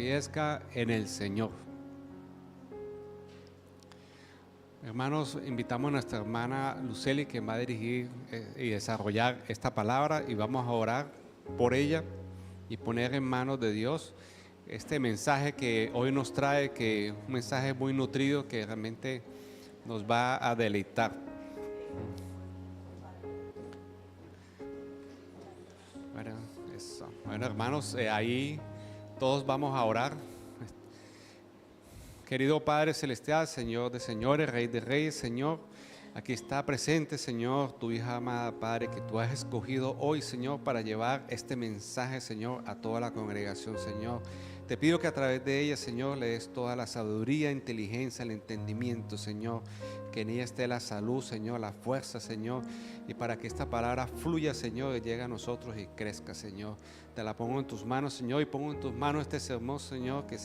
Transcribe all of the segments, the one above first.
fortalezca en el Señor. Hermanos, invitamos a nuestra hermana Luceli, que va a dirigir y desarrollar esta palabra, y vamos a orar por ella y poner en manos de Dios este mensaje que hoy nos trae, que es un mensaje muy nutrido que realmente nos va a deleitar. Bueno, hermanos, ahí todos vamos a orar. Querido Padre Celestial, Señor de señores, Rey de reyes, Señor, aquí está presente, Señor, tu hija amada, Padre, que tú has escogido hoy, Señor, para llevar este mensaje, Señor, a toda la congregación, Señor. Te pido que a través de ella, Señor, le des toda la sabiduría, inteligencia, el entendimiento, Señor, que en ella esté la salud, Señor, la fuerza, Señor, y para que esta palabra fluya, Señor, y llegue a nosotros y crezca, Señor. Te la pongo en tus manos, Señor, y pongo en tus manos este sermón, Señor, que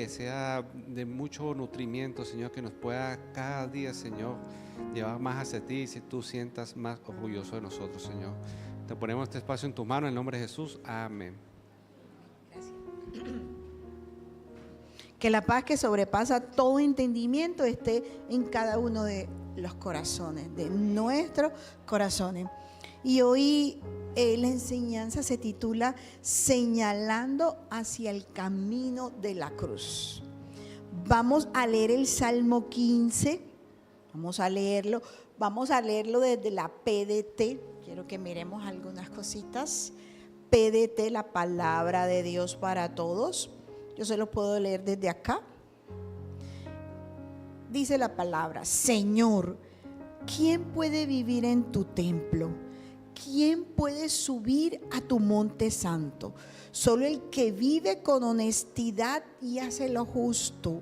sea de mucho nutrimiento, Señor, que nos pueda cada día, Señor, llevar más hacia ti y si tú sientas más orgulloso de nosotros, Señor. Te ponemos este espacio en tus manos, en el nombre de Jesús. Amén. Gracias. Que la paz que sobrepasa todo entendimiento esté en cada uno de los corazones, de nuestros corazones. Y hoy la enseñanza se titula Señalando hacia el camino de la cruz. Vamos a leer el Salmo 15, vamos a leerlo desde la PDT. Quiero que miremos algunas cositas. PDT, la palabra de Dios para todos. Yo se lo puedo leer desde acá. Dice la palabra: Señor, ¿quién puede vivir en tu templo? ¿Quién puede subir a tu monte santo? Solo el que vive con honestidad y hace lo justo,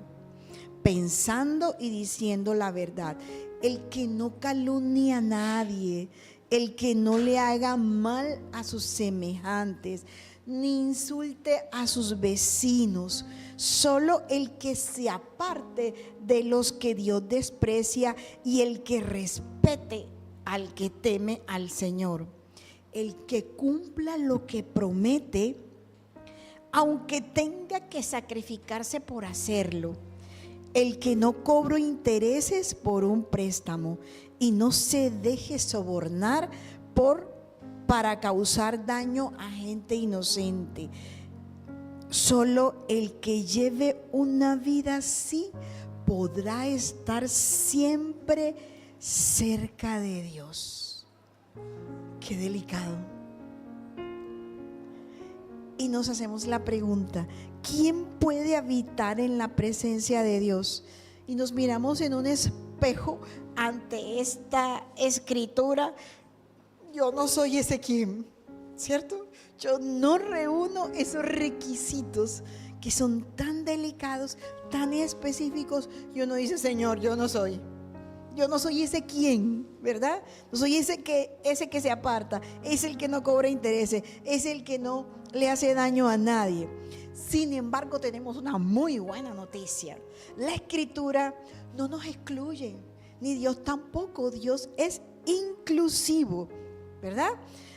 pensando y diciendo la verdad. El que no calumnia a nadie, el que no le haga mal a sus semejantes, ni insulte a sus vecinos. Solo el que se aparte de los que Dios desprecia y el que respete al que teme al Señor. El que cumpla lo que promete, aunque tenga que sacrificarse por hacerlo. El que no cobre intereses por un préstamo y no se deje sobornar para causar daño a gente inocente. Solo el que lleve una vida así podrá estar siempre cerca de Dios. Qué delicado. Y nos hacemos la pregunta: ¿quién puede habitar en la presencia de Dios? Y nos miramos en un espejo ante esta escritura. Yo no soy ese quien, ¿cierto? Yo no reúno esos requisitos que son tan delicados, tan específicos. Y uno dice: Señor, yo no soy ese quien, ¿verdad? No soy ese que se aparta, es el que no cobra intereses, es el que no le hace daño a nadie. Sin embargo, tenemos una muy buena noticia. La escritura no nos excluye, ni Dios tampoco. Dios es inclusivo, ¿verdad?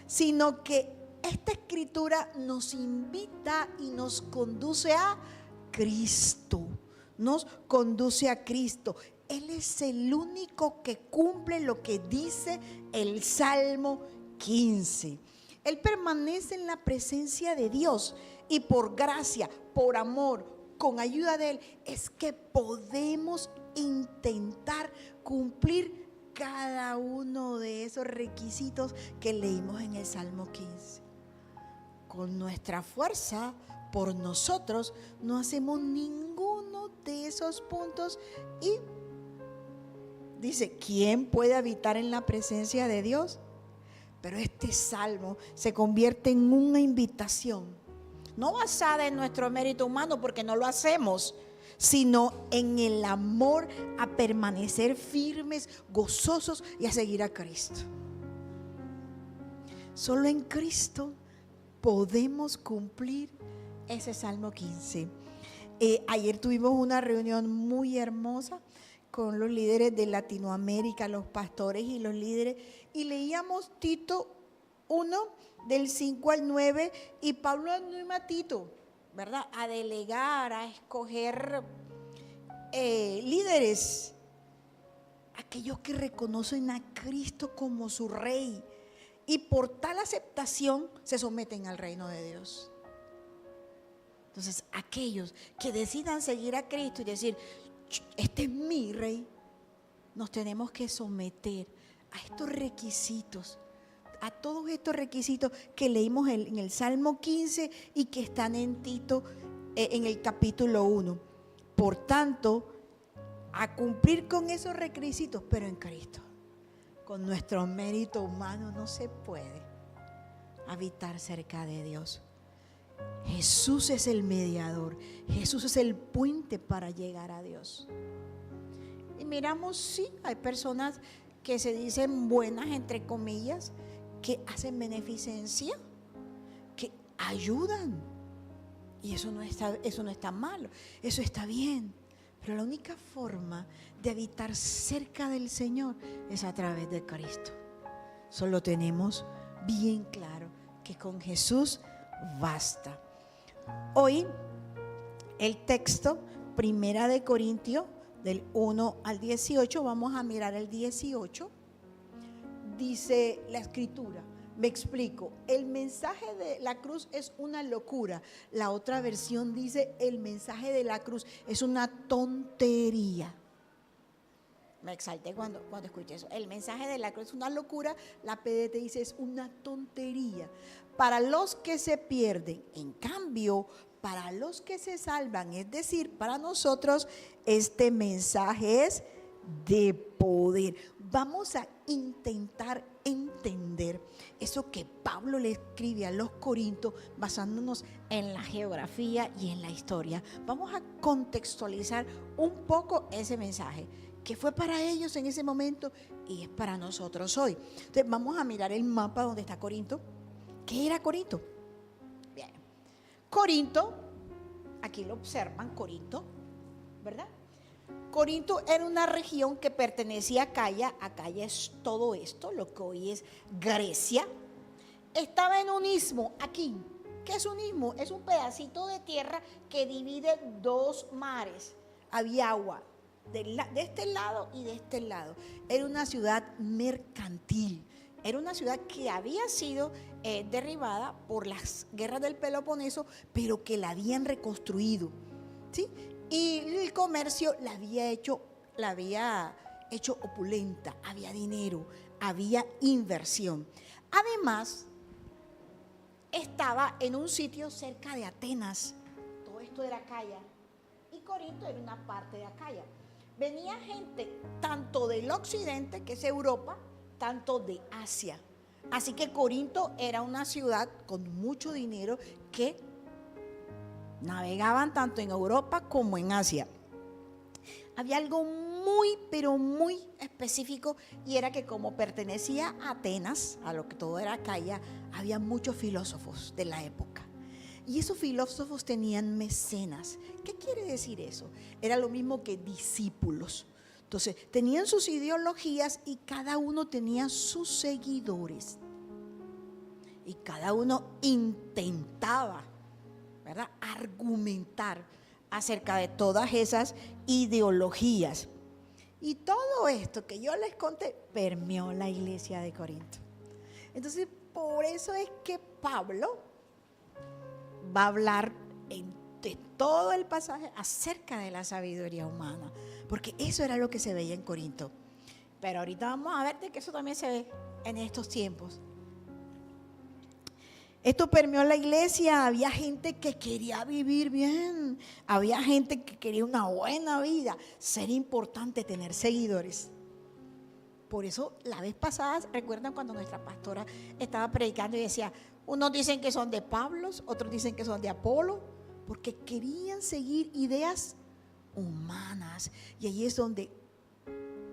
Sino que esta escritura nos invita y nos conduce a Cristo. Nos conduce a Cristo. Él es el único que cumple lo que dice el Salmo 15. Él permanece en la presencia de Dios y por gracia, por amor, con ayuda de Él, es que podemos intentar cumplir cada uno de esos requisitos que leímos en el Salmo 15. Con nuestra fuerza, por nosotros, no hacemos ninguno de esos puntos. Y dice: ¿quién puede habitar en la presencia de Dios? Pero este salmo se convierte en una invitación, no basada en nuestro mérito humano, porque no lo hacemos, sino en el amor a permanecer firmes, gozosos y a seguir a Cristo. Solo en Cristo podemos cumplir ese Salmo 15. Ayer tuvimos una reunión muy hermosa con los líderes de Latinoamérica, los pastores y los líderes, y leíamos Tito 1 del 5 al 9, y Pablo anima a Tito, ¿verdad? A delegar, a escoger líderes, aquellos que reconocen a Cristo como su Rey y por tal aceptación se someten al reino de Dios. Entonces, aquellos que decidan seguir a Cristo y decir, este es mi Rey, nos tenemos que someter a estos requisitos, a todos estos requisitos que leímos en el Salmo 15 y que están en Tito en el capítulo 1. Por tanto, a cumplir con esos requisitos, pero en Cristo. Con nuestro mérito humano no se puede habitar cerca de Dios. Jesús es el mediador, Jesús es el puente para llegar a Dios. Y miramos, sí, hay personas que se dicen buenas, entre comillas, que hacen beneficencia, que ayudan. Y eso no está mal, eso está bien. Pero la única forma de habitar cerca del Señor es a través de Cristo. Solo tenemos bien claro que con Jesús basta. Hoy el texto, 1 de Corintios, del 1 al 18, vamos a mirar el 18. Dice la Escritura, me explico, el mensaje de la cruz es una locura. La otra versión dice, el mensaje de la cruz es una tontería. Me exalté cuando escuché eso. El mensaje de la cruz es una locura, la PDT dice es una tontería. Para los que se pierden, en cambio, para los que se salvan, es decir, para nosotros, este mensaje es de poder. Vamos a intentar entender eso que Pablo le escribe a los Corintios basándonos en la geografía y en la historia. Vamos a contextualizar un poco ese mensaje que fue para ellos en ese momento y es para nosotros hoy. Entonces vamos a mirar el mapa donde está Corinto. ¿Qué era Corinto? Bien, Corinto, aquí lo observan, Corinto, ¿verdad? Corinto era una región que pertenecía a Acaya. Acaya es todo esto, lo que hoy es Grecia. Estaba en un istmo aquí. ¿Qué es un istmo? Es un pedacito de tierra que divide dos mares. Había agua de este lado y de este lado. Era una ciudad mercantil. Era una ciudad que había sido derribada por las guerras del Peloponeso, pero que la habían reconstruido, ¿sí? Y el comercio la había hecho opulenta, había dinero, había inversión. Además, estaba en un sitio cerca de Atenas. Todo esto era Acaya. Y Corinto era una parte de Acaya. Venía gente tanto del occidente, que es Europa, tanto de Asia. Así que Corinto era una ciudad con mucho dinero que navegaban tanto en Europa como en Asia. Había algo muy, pero muy específico, y era que como pertenecía a Atenas, a lo que todo era Acaya, había muchos filósofos de la época. Y esos filósofos tenían mecenas. ¿Qué quiere decir eso? Era lo mismo que discípulos. Entonces, tenían sus ideologías y cada uno tenía sus seguidores. Y cada uno intentaba, ¿verdad?, argumentar acerca de todas esas ideologías. Y todo esto que yo les conté permeó la iglesia de Corinto. Entonces, por eso es que Pablo va a hablar de todo el pasaje acerca de la sabiduría humana, porque eso era lo que se veía en Corinto. Pero ahorita vamos a ver de que eso también se ve en estos tiempos. Esto permeó la iglesia. Había gente que quería vivir bien, había gente que quería una buena vida, ser importante, tener seguidores. Por eso la vez pasada, recuerdan cuando nuestra pastora estaba predicando y decía, unos dicen que son de Pablo, otros dicen que son de Apolo, porque querían seguir ideas humanas. Y ahí es donde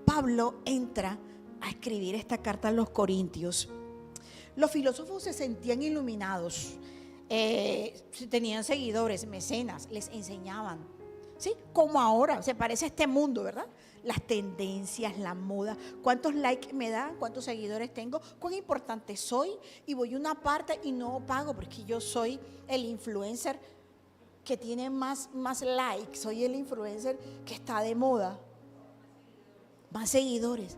Pablo entra a escribir esta carta a los Corintios. Los filósofos se sentían iluminados, tenían seguidores, mecenas, les enseñaban, ¿sí? Como ahora, se parece a este mundo, ¿verdad? Las tendencias, la moda, cuántos likes me dan, cuántos seguidores tengo, cuán importante soy, y voy a una parte y no pago porque yo soy el influencer. que tiene más likes, soy el influencer que está de moda, más seguidores.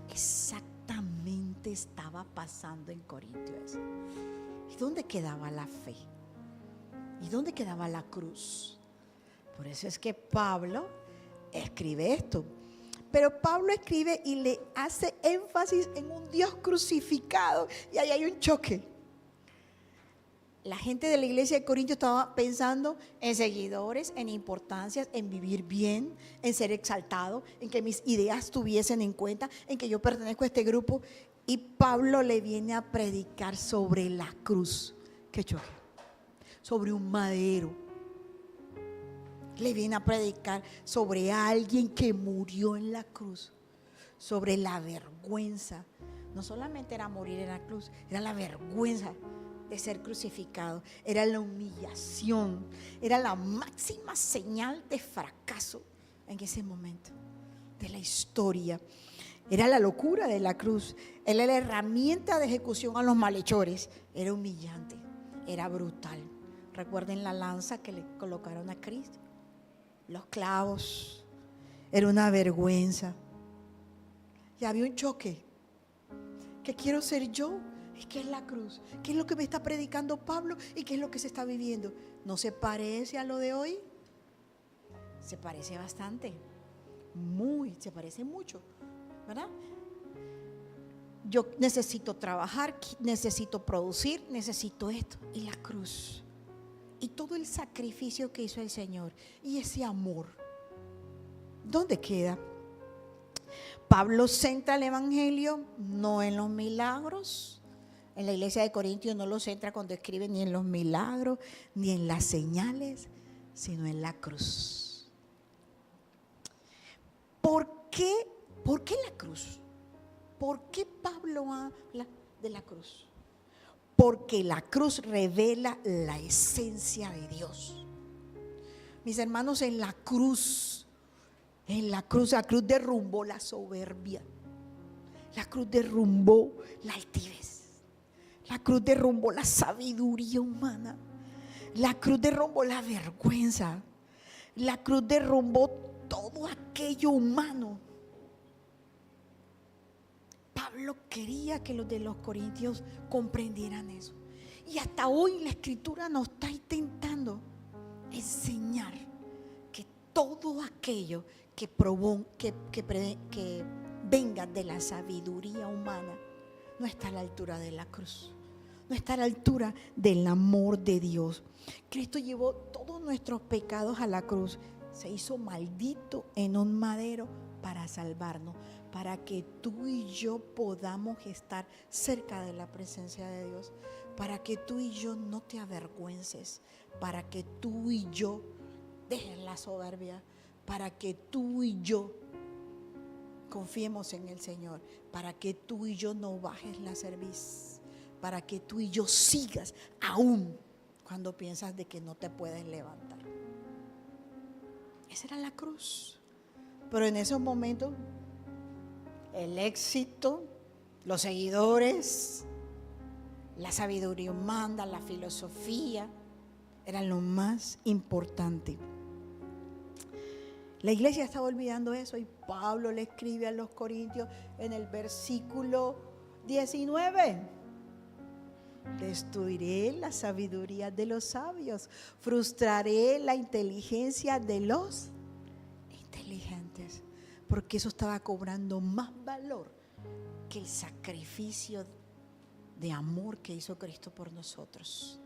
Exactamente estaba pasando en Corintios. ¿Y dónde quedaba la fe? ¿Y dónde quedaba la cruz? Por eso es que Pablo escribe esto. Pero Pablo escribe y le hace énfasis en un Dios crucificado, y ahí hay un choque. La gente de la iglesia de Corintios estaba pensando en seguidores, en importancias, en vivir bien, en ser exaltado, en que mis ideas tuviesen en cuenta, en que yo pertenezco a este grupo. Y Pablo le viene a predicar sobre la cruz. ¡Qué choque! Sobre un madero. Le viene a predicar sobre alguien que murió en la cruz, sobre la vergüenza. No solamente era morir en la cruz, era la vergüenza de ser crucificado, era la humillación, era la máxima señal de fracaso en ese momento de la historia. Era la locura de la cruz, era la herramienta de ejecución a los malhechores, era humillante, era brutal. Recuerden la lanza que le colocaron a Cristo, los clavos, era una vergüenza. Y había un choque. ¿Qué quiero ser yo? ¿Y qué es la cruz? ¿Qué es lo que me está predicando Pablo? ¿Y qué es lo que se está viviendo? ¿No se parece a lo de hoy? Se parece bastante. Se parece mucho, ¿verdad? Yo necesito trabajar, necesito producir, necesito esto. Y la cruz. Y todo el sacrificio que hizo el Señor. Y ese amor. ¿Dónde queda? Pablo centra el evangelio no en los milagros. En la iglesia de Corintios no lo centra cuando escribe ni en los milagros, ni en las señales, sino en la cruz. ¿Por qué la cruz? ¿Por qué Pablo habla de la cruz? Porque la cruz revela la esencia de Dios. Mis hermanos, la cruz derrumbó la soberbia. La cruz derrumbó la altivez. La cruz derrumbó la sabiduría humana. La cruz derrumbó la vergüenza. La cruz derrumbó todo aquello humano. Pablo quería que los de los Corintios comprendieran eso. Y hasta hoy la Escritura nos está intentando enseñar que todo aquello que venga de la sabiduría humana no está a la altura de la cruz. No está a la altura del amor de Dios. Cristo llevó todos nuestros pecados a la cruz. Se hizo maldito en un madero para salvarnos, para que tú y yo podamos estar cerca de la presencia de Dios, para que tú y yo no te avergüences, para que tú y yo dejes la soberbia, para que tú y yo confiemos en el Señor, para que tú y yo no bajes la cerviz, para que tú y yo sigas aún cuando piensas de que no te puedes levantar. Esa era la cruz. Pero en esos momentos el éxito, los seguidores, la sabiduría humana, la filosofía eran lo más importante. La iglesia estaba olvidando eso y Pablo le escribe a los Corintios en el versículo 19: destruiré la sabiduría de los sabios, frustraré la inteligencia de los inteligentes, porque eso estaba cobrando más valor que el sacrificio de amor que hizo Cristo por nosotros.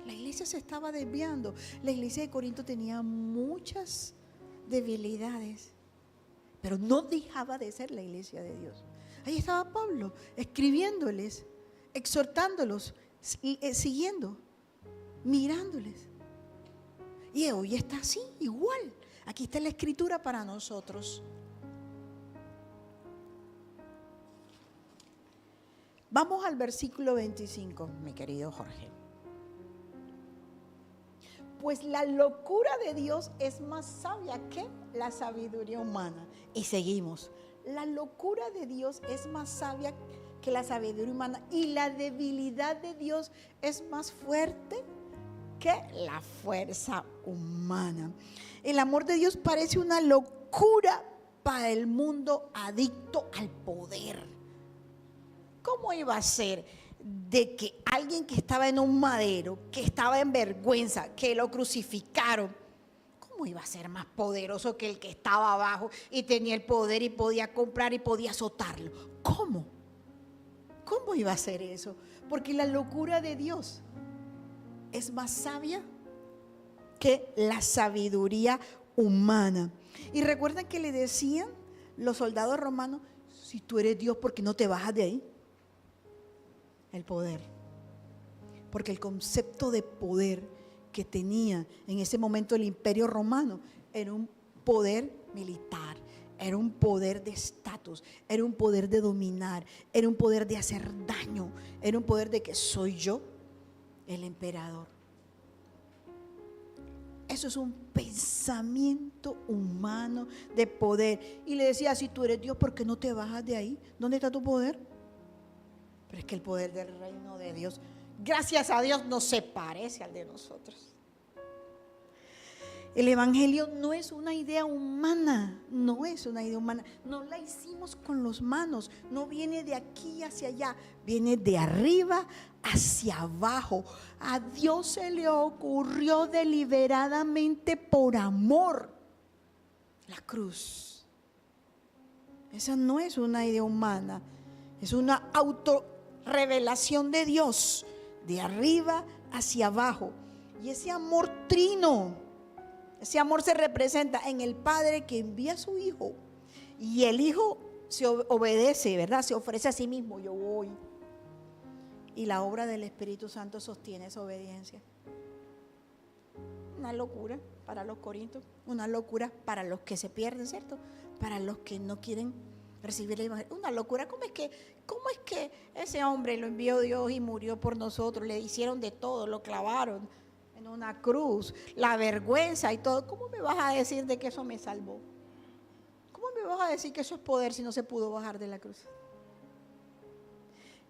La iglesia se estaba desviando. La iglesia de Corinto tenía muchas debilidades, pero no dejaba de ser la iglesia de Dios. Ahí estaba Pablo escribiéndoles, exhortándolos, siguiendo, mirándoles. Y hoy está así, igual. Aquí está la escritura para nosotros. Vamos al versículo 25, mi querido Jorge. Pues la locura de Dios es más sabia que la sabiduría humana. Y seguimos. La locura de Dios es más sabia que la sabiduría humana. Y la debilidad de Dios es más fuerte que la fuerza humana. El amor de Dios parece una locura para el mundo adicto al poder. ¿Cómo iba a ser de que alguien que estaba en un madero, que estaba en vergüenza, que lo crucificaron, cómo iba a ser más poderoso que el que estaba abajo y tenía el poder y podía comprar y podía azotarlo? ¿Cómo? ¿Cómo iba a ser eso? Porque la locura de Dios es más sabia que la sabiduría humana. Y recuerdan que le decían los soldados romanos: si tú eres Dios, ¿por qué no te bajas de ahí? El poder. Porque el concepto de poder que tenía en ese momento el imperio romano era un poder militar, era un poder de estatus, era un poder de dominar, era un poder de hacer daño, era un poder de que soy yo el emperador. Eso es un pensamiento humano de poder. Y le decía: si tú eres Dios, ¿por qué no te bajas de ahí? ¿Dónde está tu poder? Pero es que el poder del reino de Dios, gracias a Dios, no se parece al de nosotros. El evangelio no es una idea humana, no es una idea humana. No la hicimos con las manos, no viene de aquí hacia allá, viene de arriba hacia abajo. A Dios se le ocurrió deliberadamente por amor la cruz. Esa no es una idea humana, es una autorrevelación de Dios, de arriba hacia abajo. Y ese amor trino, ese amor se representa en el Padre que envía a su Hijo, y el Hijo se obedece, ¿verdad? Se ofrece a sí mismo: yo voy. Y la obra del Espíritu Santo sostiene esa obediencia. Una locura para los corintios, una locura para los que se pierden, ¿cierto? Para los que no quieren recibir el evangelio. Una locura. ¿Cómo es que ese hombre lo envió Dios y murió por nosotros? Le hicieron de todo, lo clavaron en una cruz, la vergüenza y todo. ¿Cómo me vas a decir de que eso me salvó? ¿Cómo me vas a decir que eso es poder si no se pudo bajar de la cruz?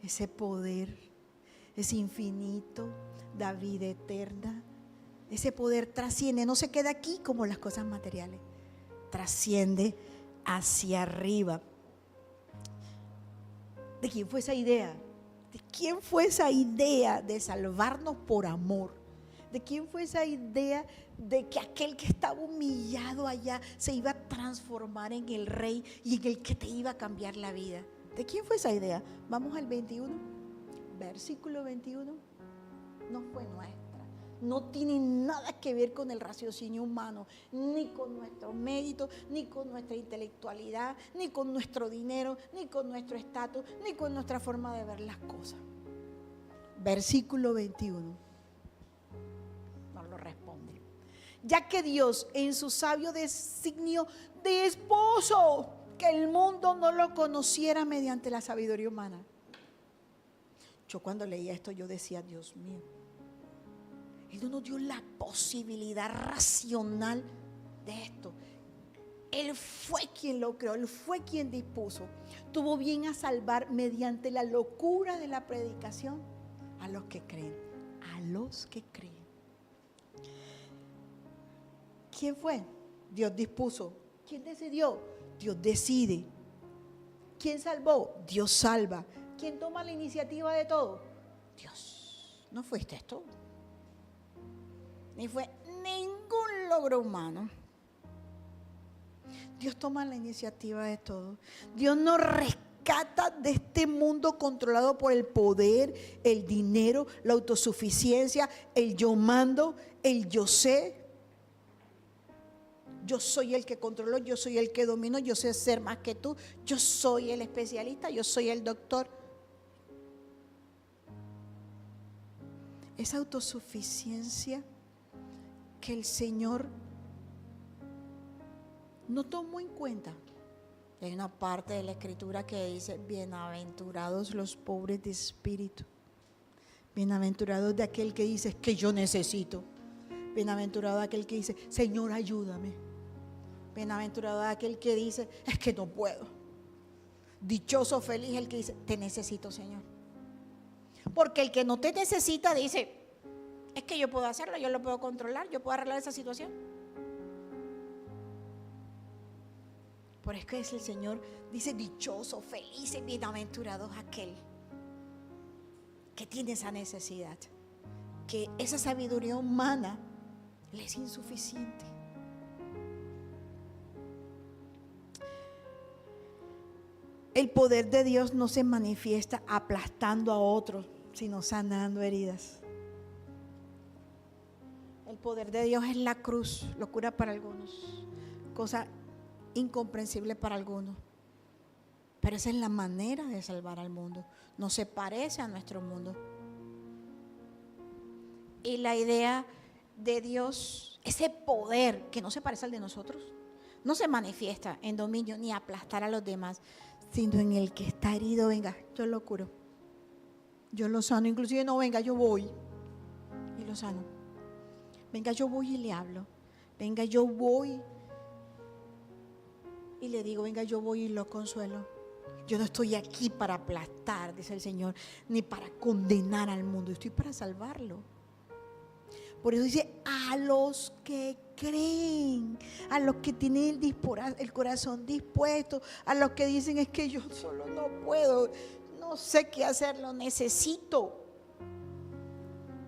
Ese poder es infinito, da vida eterna. Ese poder trasciende, no se queda aquí como las cosas materiales, trasciende hacia arriba. ¿De quién fue esa idea? ¿De quién fue esa idea de salvarnos por amor? ¿De quién fue esa idea de que aquel que estaba humillado allá se iba a transformar en el rey y en el que te iba a cambiar la vida? ¿De quién fue esa idea? Vamos al 21, versículo 21. No fue nuestra. No tiene nada que ver con el raciocinio humano, ni con nuestro mérito, ni con nuestra intelectualidad, ni con nuestro dinero, ni con nuestro estatus, ni con nuestra forma de ver las cosas. Versículo 21. No lo responde. Ya que Dios en su sabio designio dispuso que el mundo no lo conociera mediante la sabiduría humana. Yo cuando leía esto yo decía: Dios mío, Él no nos dio la posibilidad racional de esto. Él fue quien lo creó, Él fue quien dispuso. Tuvo bien a salvar mediante la locura de la predicación a los que creen. A los que creen. ¿Quién fue? Dios dispuso. ¿Quién decidió? Dios decide. ¿Quién salvó? Dios salva. ¿Quién toma la iniciativa de todo? Dios. ¿No fuiste esto? Ni fue ningún logro humano. Dios toma la iniciativa de todo. Dios nos rescata de este mundo controlado por el poder, el dinero, la autosuficiencia, el yo mando, el yo sé. Yo soy el que controlo, yo soy el que domino, yo sé ser más que tú, yo soy el especialista, yo soy el doctor. Esa autosuficiencia que el Señor no tomó en cuenta. Hay una parte de la Escritura que dice: bienaventurados los pobres de espíritu, bienaventurados de aquel que dice que yo necesito, bienaventurado de aquel que dice: Señor, ayúdame, bienaventurado de aquel que dice: es que no puedo. Dichoso, feliz el que dice: te necesito, Señor. Porque el que no te necesita dice: Es que yo puedo hacerlo, yo lo puedo controlar, yo puedo arreglar esa situación. Por eso es el Señor dice: dichoso, feliz y bienaventurado aquel que tiene esa necesidad, que esa sabiduría humana le es insuficiente. El poder de Dios no se manifiesta aplastando a otros, sino sanando heridas. El poder de Dios es la cruz, locura para algunos, cosa incomprensible para algunos. Pero esa es la manera de salvar al mundo. No se parece a nuestro mundo. Y la idea de Dios, ese poder que no se parece al de nosotros, no se manifiesta en dominio ni aplastar a los demás, sino en el que está herido. Venga, yo lo curo, yo lo sano. Inclusive no, venga, yo voy y lo sano. Venga, yo voy y le hablo. Venga, yo voy y le digo, venga, yo voy y lo consuelo. Yo no estoy aquí para aplastar, dice el Señor, ni para condenar al mundo. Estoy para salvarlo. Por eso dice: a los que creen, a los que tienen el corazón dispuesto, a los que dicen: es que yo solo no puedo, no sé qué hacer, lo necesito.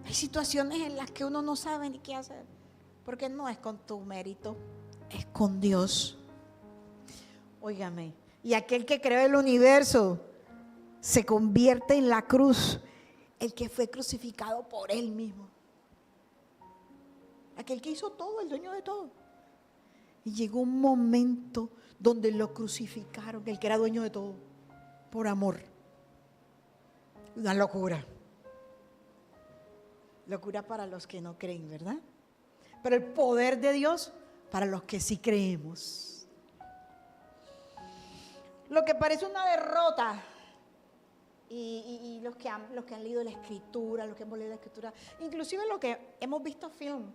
Hay situaciones en las que uno no sabe ni qué hacer, porque no es con tu mérito, es con Dios. Óigame, y aquel que creó el universo se convierte en la cruz, el que fue crucificado por él mismo. Aquel que hizo todo, el dueño de todo. Y llegó un momento donde lo crucificaron, el que era dueño de todo, por amor. Una locura. Locura para los que no creen, ¿verdad? Pero el poder de Dios para los que sí creemos. Lo que parece una derrota, y los que han leído la Escritura, los que hemos leído la Escritura, inclusive lo que hemos visto film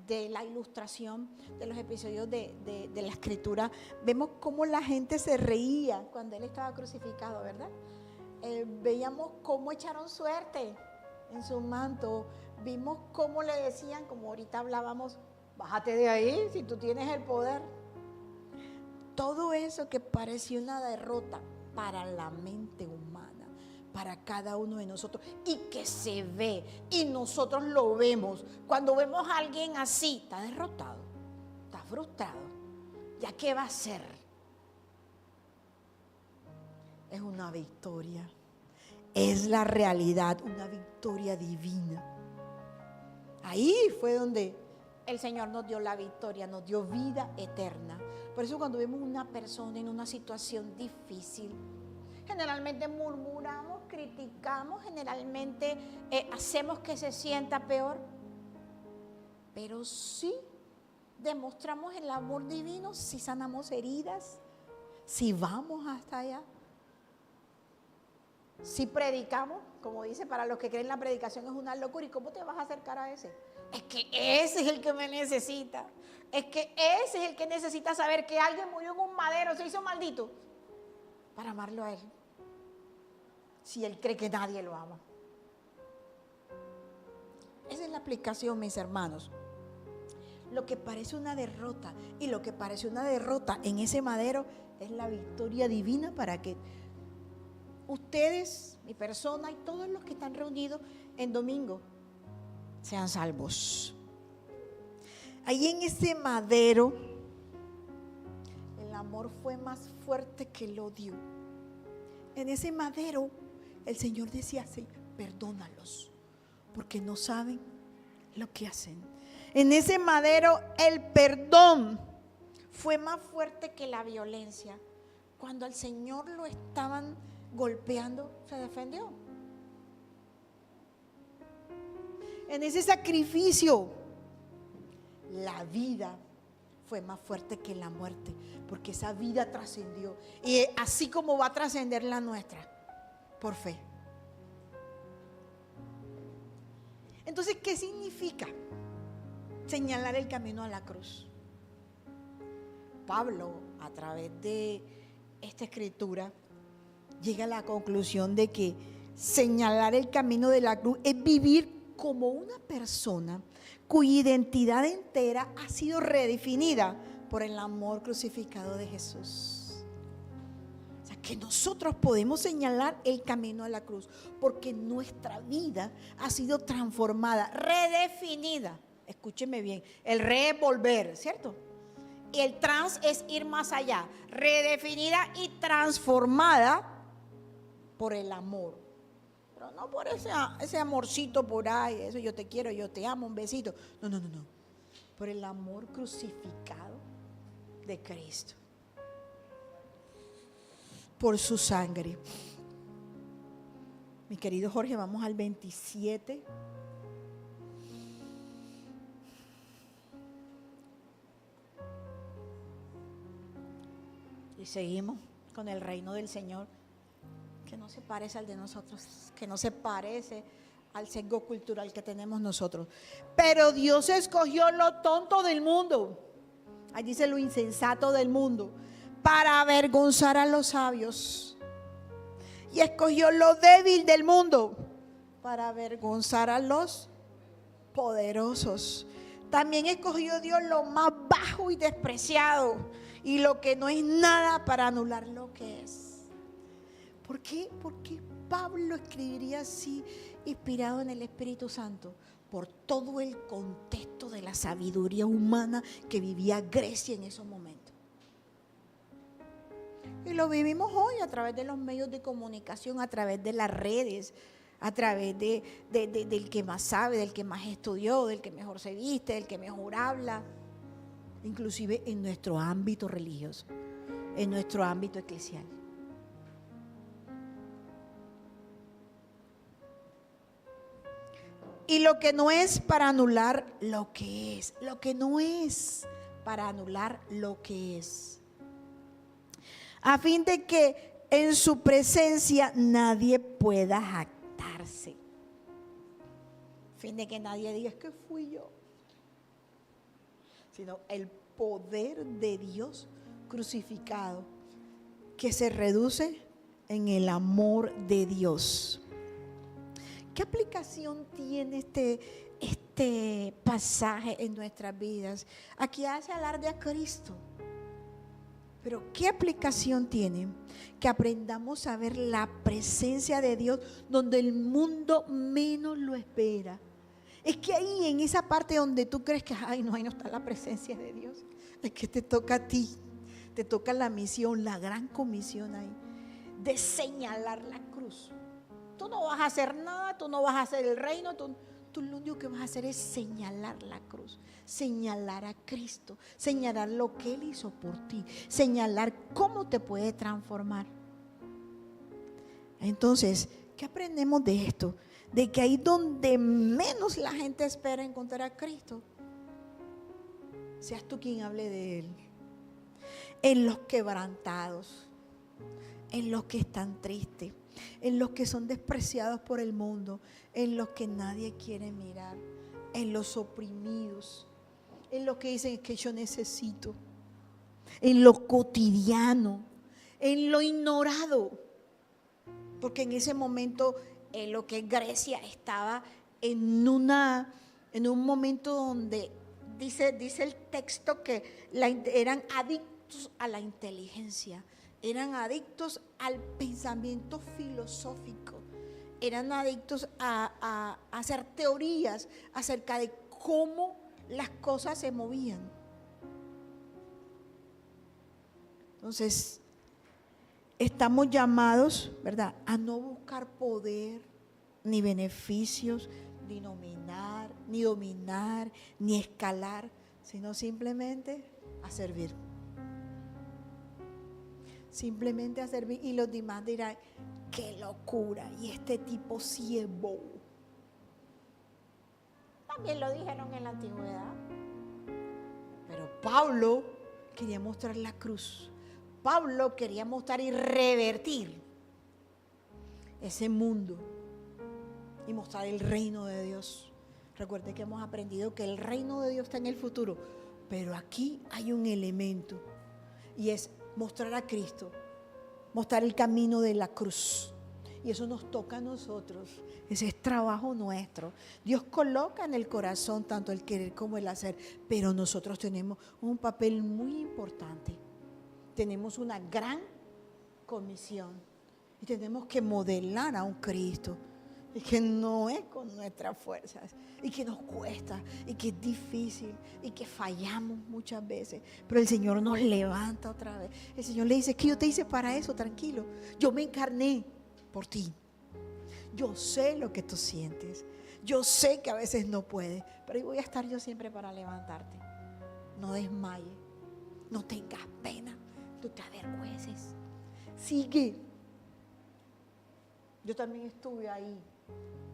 de la ilustración de los episodios de la Escritura, vemos cómo la gente se reía cuando Él estaba crucificado, ¿verdad? Veíamos cómo echaron suerte en su manto, vimos cómo le decían, como ahorita hablábamos: bájate de ahí si tú tienes el poder. Todo eso que parecía una derrota para la mente humana, para cada uno de nosotros, y que se ve, y nosotros lo vemos. Cuando vemos a alguien así, está derrotado, está frustrado, ¿ya qué va a hacer? Es una victoria, es la realidad, una victoria divina. Ahí fue donde el Señor nos dio la victoria, nos dio vida eterna. Por eso cuando vemos una persona en una situación difícil, generalmente murmuramos, criticamos, generalmente hacemos que se sienta peor. Pero sí demostramos el amor divino, si sanamos heridas, si vamos hasta allá, si predicamos. Como dice, para los que creen la predicación es una locura. ¿Y cómo te vas a acercar a ese? Es que ese es el que me necesita. Es que ese es el que necesita saber que alguien murió en un madero, se hizo maldito, para amarlo a él. Si él cree que nadie lo ama. Esa es la aplicación, mis hermanos. Lo que parece una derrota, y lo que parece una derrota en ese madero, es la victoria divina para que ustedes, mi persona y todos los que están reunidos en domingo sean salvos. Ahí en ese madero, el amor fue más fuerte que el odio. En ese madero, el Señor decía: sí, perdónalos, porque no saben lo que hacen. En ese madero, el perdón fue más fuerte que la violencia. Cuando al Señor lo estaban golpeando, se defendió. En ese sacrificio, la vida fue más fuerte que la muerte, porque esa vida trascendió, y así como va a trascender la nuestra, por fe. Entonces, ¿qué significa señalar el camino a la cruz? Pablo, a través de esta escritura, llega a la conclusión de que señalar el camino de la cruz es vivir como una persona cuya identidad entera ha sido redefinida por el amor crucificado de Jesús. O sea, que nosotros podemos señalar el camino a la cruz, porque nuestra vida ha sido transformada, redefinida. Escúcheme bien, el re es volver, ¿cierto? Y el trans es ir más allá, redefinida y transformada por el amor. Pero no por ese amorcito por ahí, eso yo te quiero, yo te amo, un besito. No. Por el amor crucificado de Cristo. Por su sangre. Mi querido Jorge, vamos al 27. Y seguimos con el reino del Señor, que no se parece al de nosotros, que no se parece al sesgo cultural que tenemos nosotros. Pero Dios escogió lo tonto del mundo, ahí dice lo insensato del mundo, para avergonzar a los sabios. Y escogió lo débil del mundo para avergonzar a los poderosos. También escogió Dios lo más bajo y despreciado y lo que no es nada para anular lo que es. ¿Por qué? Porque Pablo escribiría así, inspirado en el Espíritu Santo, por todo el contexto de la sabiduría humana que vivía Grecia en esos momentos. Y lo vivimos hoy a través de los medios de comunicación, a través de las redes, a través del que más sabe, del que más estudió, del que mejor se viste, del que mejor habla, inclusive en nuestro ámbito religioso, en nuestro ámbito eclesial. Y lo que no es para anular lo que es, lo que no es para anular lo que es, a fin de que en su presencia nadie pueda jactarse, a fin de que nadie diga es que fui yo, sino el poder de Dios crucificado que se reduce en el amor de Dios. ¿Qué aplicación tiene este pasaje en nuestras vidas? Aquí hace alarde a Cristo, pero ¿qué aplicación tiene? Que aprendamos a ver la presencia de Dios donde el mundo menos lo espera. Es que ahí, en esa parte donde tú crees que ahí no está la presencia de Dios, es que te toca a ti, te toca la misión, la gran comisión ahí, de señalar la cruz. Tú no vas a hacer nada, tú no vas a hacer el reino, tú lo único que vas a hacer es señalar la cruz, señalar a Cristo, señalar lo que Él hizo por ti, señalar cómo te puede transformar. Entonces, ¿qué aprendemos de esto? De que ahí donde menos la gente espera encontrar a Cristo, seas tú quien hable de Él. En los quebrantados, en los que están tristes, en los que son despreciados por el mundo, en los que nadie quiere mirar, en los oprimidos, en los que dicen que yo necesito, en lo cotidiano, en lo ignorado, porque en ese momento lo que Grecia estaba en un momento donde dice el texto que eran adictos a la inteligencia, eran adictos al pensamiento filosófico, eran adictos a hacer teorías acerca de cómo las cosas se movían. Entonces, estamos llamados, ¿verdad?, a no buscar poder, ni beneficios, ni dominar, ni escalar, sino simplemente a servir. Simplemente a servir, y los demás dirán, qué locura, y este tipo sí es bobo. También lo dijeron en la antigüedad. Pero Pablo quería mostrar la cruz. Pablo quería mostrar y revertir ese mundo y mostrar el reino de Dios. Recuerde que hemos aprendido que el reino de Dios está en el futuro, pero aquí hay un elemento, y es mostrar a Cristo, mostrar el camino de la cruz Y eso nos toca a nosotros. Ese es trabajo nuestro. Dios coloca en el corazón tanto el querer como el hacer, pero nosotros tenemos un papel muy importante. Tenemos una gran comisión y tenemos que modelar a un Cristo. Y que no es con nuestras fuerzas, y que nos cuesta, y que es difícil, y que fallamos muchas veces, pero el Señor nos levanta otra vez. El Señor le dice, es que yo te hice para eso, tranquilo, yo me encarné por ti, yo sé lo que tú sientes, yo sé que a veces no puedes, pero ahí voy a estar yo siempre para levantarte. No desmayes, no tengas pena, no te avergüences, sigue. Yo también estuve ahí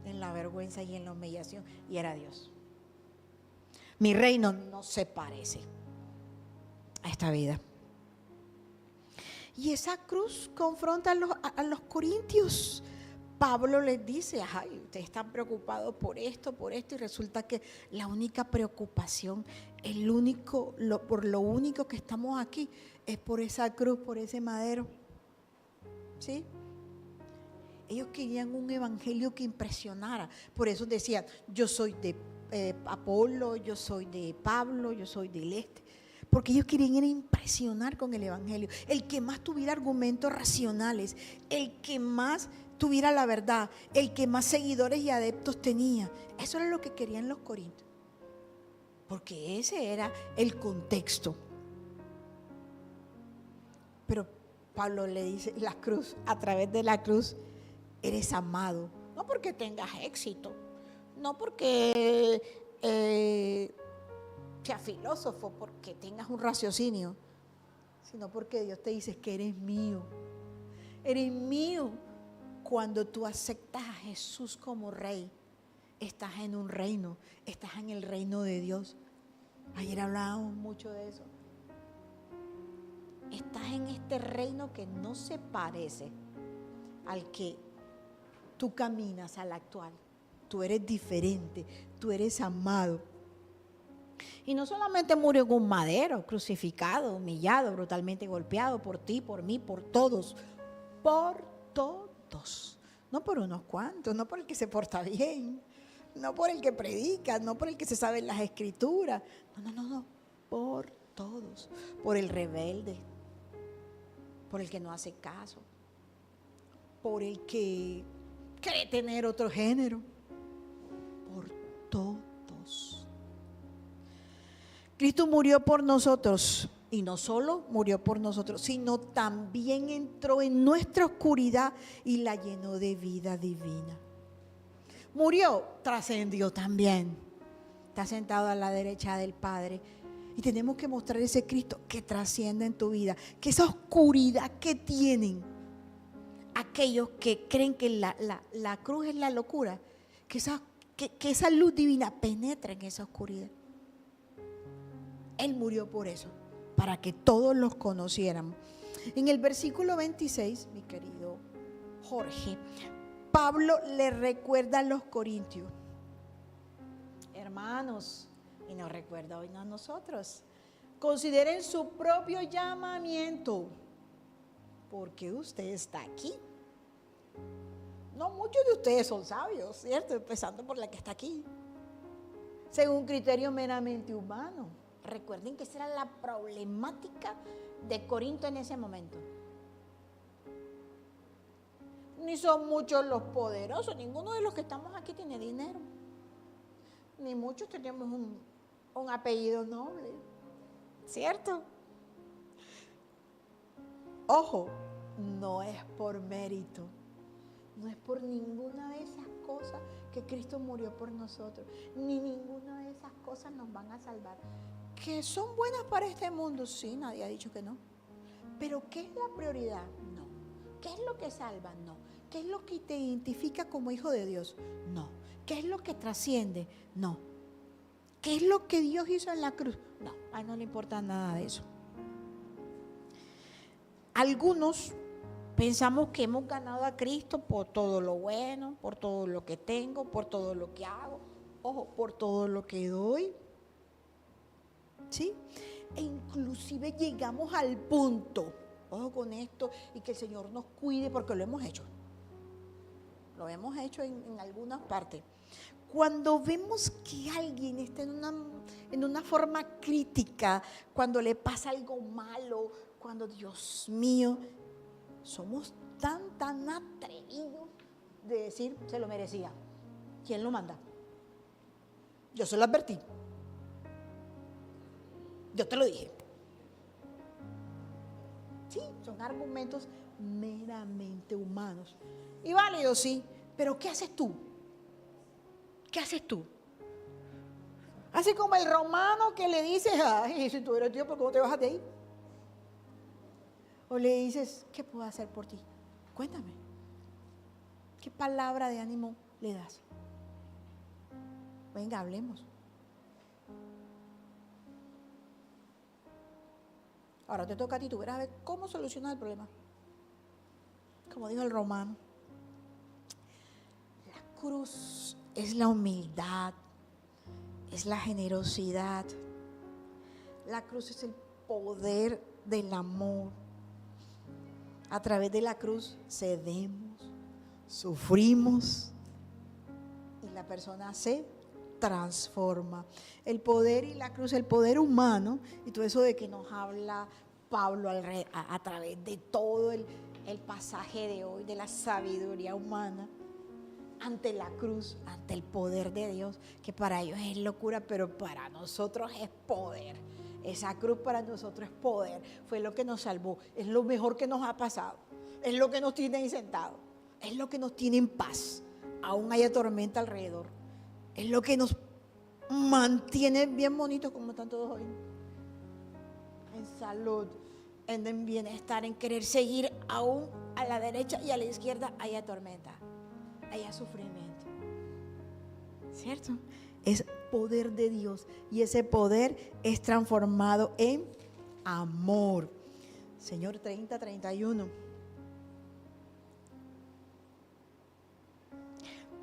en la vergüenza y en la humillación, y era Dios. Mi reino no se parece a esta vida. Y esa cruz confronta a los corintios. Pablo les dice, ay, ustedes están preocupados por esto, y resulta que la única preocupación, por lo único que estamos aquí, es por esa cruz, por ese madero. ¿Sí? Ellos querían un evangelio que impresionara. Por eso decían, yo soy de Apolo, yo soy de Pablo, yo soy del este. Porque ellos querían ir a impresionar con el evangelio. El que más tuviera argumentos racionales, el que más tuviera la verdad, el que más seguidores y adeptos tenía. Eso era lo que querían los corintios. Porque ese era el contexto. Pero Pablo le dice, la cruz, a través de la cruz, eres amado, no porque tengas éxito, no porque seas filósofo, porque tengas un raciocinio, sino porque Dios te dice que eres mío. Eres mío. Cuando tú aceptas a Jesús como Rey, estás en un reino, estás en el reino de Dios. Ayer hablábamos mucho de eso. Estás en este reino que no se parece al que tú caminas, al actual. Tú eres diferente, tú eres amado. Y no solamente murió en un madero, crucificado, humillado, brutalmente golpeado por ti, por mí, por todos. Por todos. No por unos cuantos, no por el que se porta bien, no por el que predica, no por el que se sabe las escrituras. No. Por todos. Por el rebelde, por el que no hace caso, por el que quiere tener otro género, por todos. Cristo murió por nosotros, y no solo murió por nosotros, sino también entró en nuestra oscuridad y la llenó de vida divina. Murió, trascendió también. Está sentado a la derecha del Padre. Y tenemos que mostrar ese Cristo que trasciende en tu vida, que esa oscuridad que tienen aquellos que creen que la cruz es la locura, que esa luz divina penetra en esa oscuridad. Él murió por eso, para que todos los conociéramos. En el versículo 26, mi querido Jorge, Pablo le recuerda a los corintios, hermanos, y nos recuerda hoy a nosotros, consideren su propio llamamiento, porque usted está aquí. No muchos de ustedes son sabios, ¿cierto? Empezando por la que está aquí. Según criterio meramente humano. Recuerden que esa era la problemática de Corinto en ese momento. Ni son muchos los poderosos, ninguno de los que estamos aquí tiene dinero. Ni muchos tenemos un apellido noble, ¿cierto? Ojo, no es por mérito, no es por ninguna de esas cosas que Cristo murió por nosotros, ni ninguna de esas cosas nos van a salvar. ¿Que son buenas para este mundo? Sí, nadie ha dicho que no. Pero ¿qué es la prioridad? No. ¿Qué es lo que salva? No. ¿Qué es lo que te identifica como hijo de Dios? No. ¿Qué es lo que trasciende? No. ¿Qué es lo que Dios hizo en la cruz? No, a él no le importa nada de eso. Algunos pensamos que hemos ganado a Cristo por todo lo bueno, por todo lo que tengo, por todo lo que hago, ojo, por todo lo que doy. ¿Sí? E inclusive llegamos al punto, ojo con esto, y que el Señor nos cuide porque lo hemos hecho. lo hemos hecho en algunas partes. Cuando vemos que alguien está en una forma crítica, cuando le pasa algo malo, cuando, Dios mío, somos tan atrevidos de decir, se lo merecía. ¿Quién lo manda? Yo se lo advertí. Yo te lo dije. Sí, son argumentos meramente humanos. Y válidos, sí, pero ¿qué haces tú? ¿Qué haces tú? Así como el romano que le dice, ay, si tú eres Dios, ¿por qué no te bajas de ahí? O le dices, ¿qué puedo hacer por ti? Cuéntame. ¿Qué palabra de ánimo le das? Venga, hablemos. Ahora te toca a ti, tú verás a ver cómo solucionar el problema. Como dijo el romano, la cruz es la humildad, es la generosidad. La cruz es el poder del amor. A través de la cruz cedemos, sufrimos y la persona se transforma. El poder y la cruz, el poder humano y todo eso de que nos habla Pablo a través de todo el pasaje de hoy, de la sabiduría humana, ante la cruz, ante el poder de Dios, que para ellos es locura, pero para nosotros es poder. Esa cruz para nosotros es poder, fue lo que nos salvó, es lo mejor que nos ha pasado, es lo que nos tiene ahí sentados, es lo que nos tiene en paz, aún haya tormenta alrededor, es lo que nos mantiene bien bonitos como están todos hoy, en salud, en bienestar, en querer seguir aún a la derecha y a la izquierda haya tormenta, haya sufrimiento, ¿cierto? Es poder de Dios y ese poder es transformado en amor. Señor 30:31.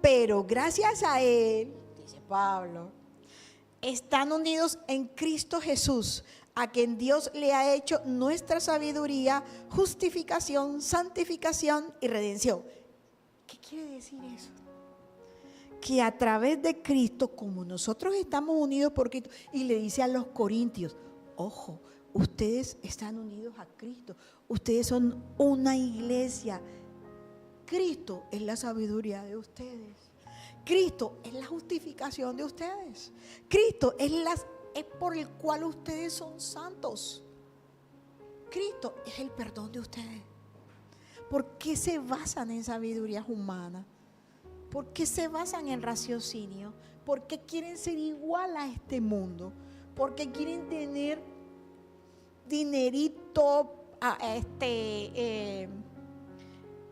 Pero gracias a Él, dice Pablo, están unidos en Cristo Jesús, a quien Dios le ha hecho nuestra sabiduría, justificación, santificación y redención. ¿Qué quiere decir eso? Que a través de Cristo, como nosotros estamos unidos por Cristo, y le dice a los corintios, ojo, ustedes están unidos a Cristo, ustedes son una iglesia, Cristo es la sabiduría de ustedes, Cristo es la justificación de ustedes, Cristo es por el cual ustedes son santos, Cristo es el perdón de ustedes. ¿Por qué se basan en sabidurías humanas? ¿Por qué se basan en raciocinio? ¿Por qué quieren ser igual a este mundo? ¿Por qué quieren tener dinerito,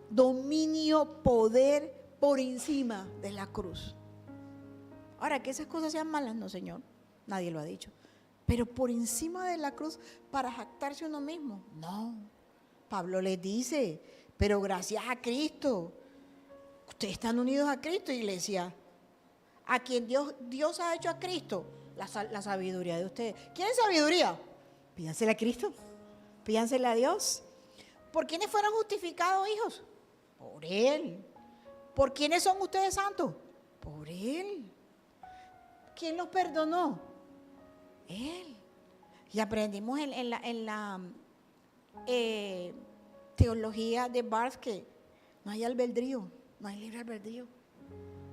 dominio, poder por encima de la cruz? Ahora, que esas cosas sean malas, no, Señor, nadie lo ha dicho. Pero por encima de la cruz para jactarse uno mismo, no. Pablo les dice, pero gracias a Cristo, ustedes están unidos a Cristo, iglesia. A quien Dios ha hecho a Cristo, la sabiduría de ustedes. ¿Quieren sabiduría? Pídansela a Cristo, pídansela a Dios. ¿Por quiénes fueron justificados, hijos? Por Él. ¿Por quiénes son ustedes santos? Por Él. ¿Quién los perdonó? Él. Y aprendimos en la teología de Barth que no hay albedrío, no hay libre albedrío.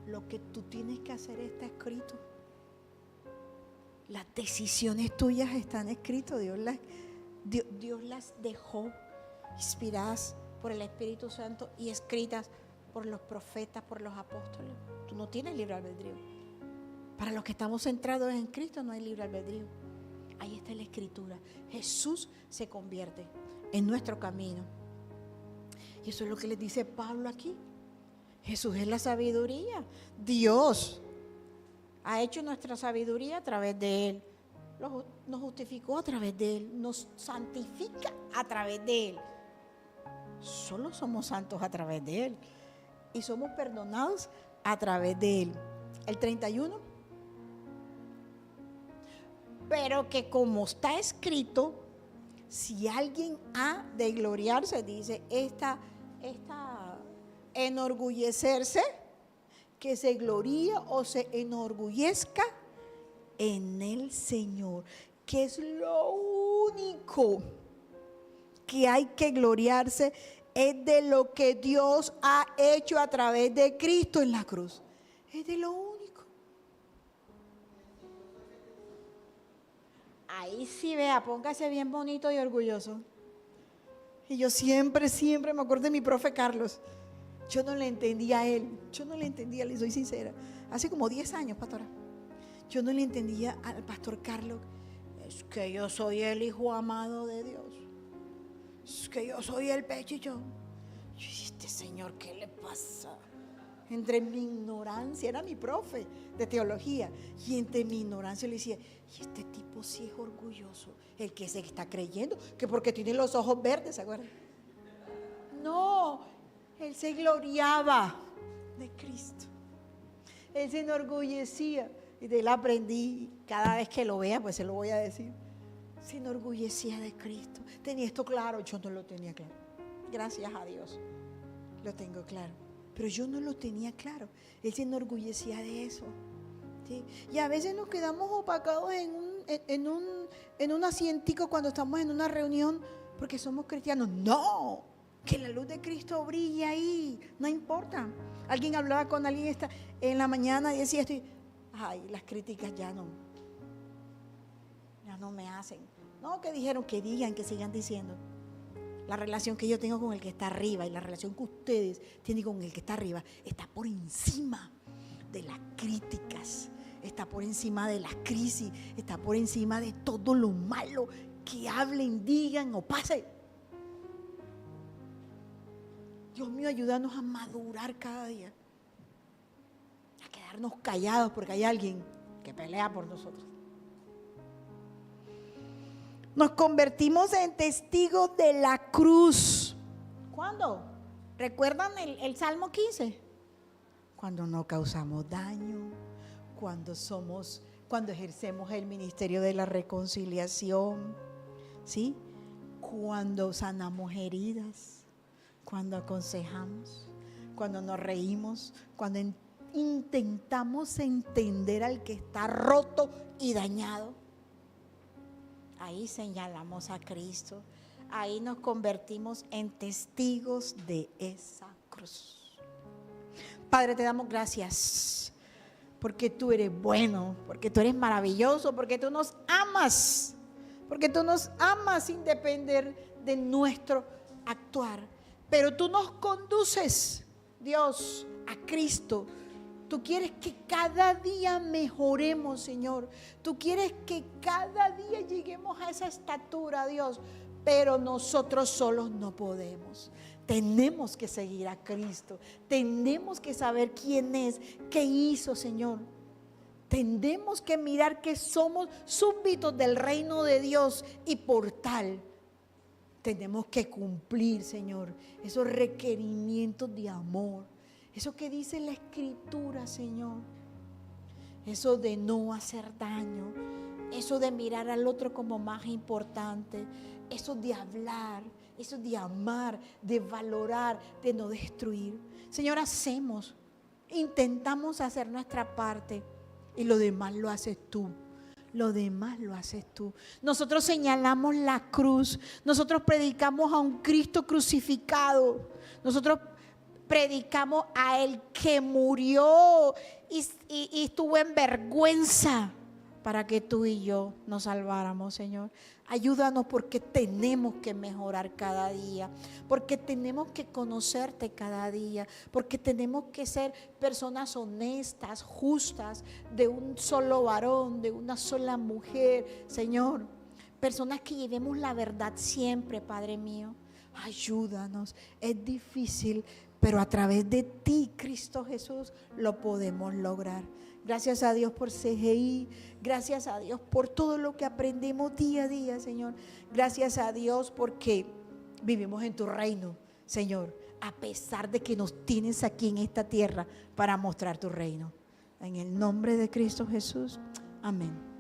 Lo que tú tienes que hacer está escrito. Las decisiones tuyas están escritas. Dios las dejó inspiradas por el Espíritu Santo y escritas por los profetas, por los apóstoles. Tú no tienes libre albedrío. Para los que estamos centrados en Cristo no hay libre albedrío. Ahí está la Escritura. Jesús se convierte en nuestro camino. Y eso es lo que les dice Pablo aquí. Jesús es la sabiduría. Dios ha hecho nuestra sabiduría a través de Él. Nos justificó a través de Él. Nos santifica a través de Él. Solo somos santos a través de Él. Y somos perdonados a través de Él. El 31. Pero que como está escrito, si alguien ha de gloriarse, dice, esta enorgullecerse, que se gloríe o se enorgullezca en el Señor, que es lo único que hay que gloriarse, es de lo que Dios ha hecho a través de Cristo en la cruz. Es de lo único. Ahí sí, vea, póngase bien bonito y orgulloso. Y yo siempre me acuerdo de mi profe Carlos. Yo no le entendía a él, le soy sincera. Hace como 10 años, pastora. Yo no le entendía al pastor Carlos. Es que yo soy el hijo amado de Dios. Es que yo soy el pechichón. Yo dije, este señor, ¿qué le pasa? Entre mi ignorancia, era mi profe de teología, y entre mi ignorancia le decía, y este tipo sí es orgulloso, el que se está creyendo, que porque tiene los ojos verdes, ¿se acuerdan? No, él se gloriaba de Cristo, él se enorgullecía, y de él aprendí, cada vez que lo vea, pues se lo voy a decir, se enorgullecía de Cristo, tenía esto claro, yo no lo tenía claro, gracias a Dios, lo tengo claro. Pero yo no lo tenía claro. Él se enorgullecía de eso, ¿sí? Y a veces nos quedamos opacados en un asientico cuando estamos en una reunión porque somos cristianos. No, que la luz de Cristo brille ahí, no importa. Alguien hablaba con alguien en la mañana y decía esto, ay, las críticas ya no me hacen. No, que dijeron, que digan, que sigan diciendo. La relación que yo tengo con el que está arriba y la relación que ustedes tienen con el que está arriba está por encima de las críticas, está por encima de las crisis, está por encima de todo lo malo que hablen, digan o pasen. Dios mío, ayúdanos a madurar cada día, a quedarnos callados porque hay alguien que pelea por nosotros. Nos convertimos en testigos de la cruz. ¿Cuándo? ¿Recuerdan el Salmo 15? Cuando no causamos daño, cuando ejercemos el ministerio de la reconciliación, ¿sí? Cuando sanamos heridas, cuando aconsejamos, cuando nos reímos, cuando intentamos entender al que está roto y dañado. Ahí señalamos a Cristo, ahí nos convertimos en testigos de esa cruz. Padre, te damos gracias porque tú eres bueno, porque tú eres maravilloso, porque tú nos amas sin depender de nuestro actuar. Pero tú nos conduces, Dios, a Cristo. Tú quieres que cada día mejoremos, Señor. Tú quieres que cada día lleguemos a esa estatura, Dios. Pero nosotros solos no podemos. Tenemos que seguir a Cristo. Tenemos que saber quién es, qué hizo, Señor. Tenemos que mirar que somos súbditos del reino de Dios y por tal tenemos que cumplir, Señor, esos requerimientos de amor. Eso que dice la Escritura, Señor, eso de no hacer daño, eso de mirar al otro como más importante, eso de hablar, eso de amar, de valorar, de no destruir. Señor, intentamos hacer nuestra parte y lo demás lo haces tú. Lo demás lo haces tú. Nosotros señalamos la cruz, nosotros predicamos a un Cristo crucificado, nosotros predicamos a el que murió y estuvo en vergüenza para que tú y yo nos salváramos, Señor. Ayúdanos porque tenemos que mejorar cada día, porque tenemos que conocerte cada día, porque tenemos que ser personas honestas, justas, de un solo varón, de una sola mujer, Señor. Personas que llevemos la verdad siempre, Padre mío. Ayúdanos, es difícil, pero a través de ti, Cristo Jesús, lo podemos lograr. Gracias a Dios por CGI, gracias a Dios por todo lo que aprendemos día a día, Señor. Gracias a Dios porque vivimos en tu reino, Señor, a pesar de que nos tienes aquí en esta tierra para mostrar tu reino. En el nombre de Cristo Jesús, amén.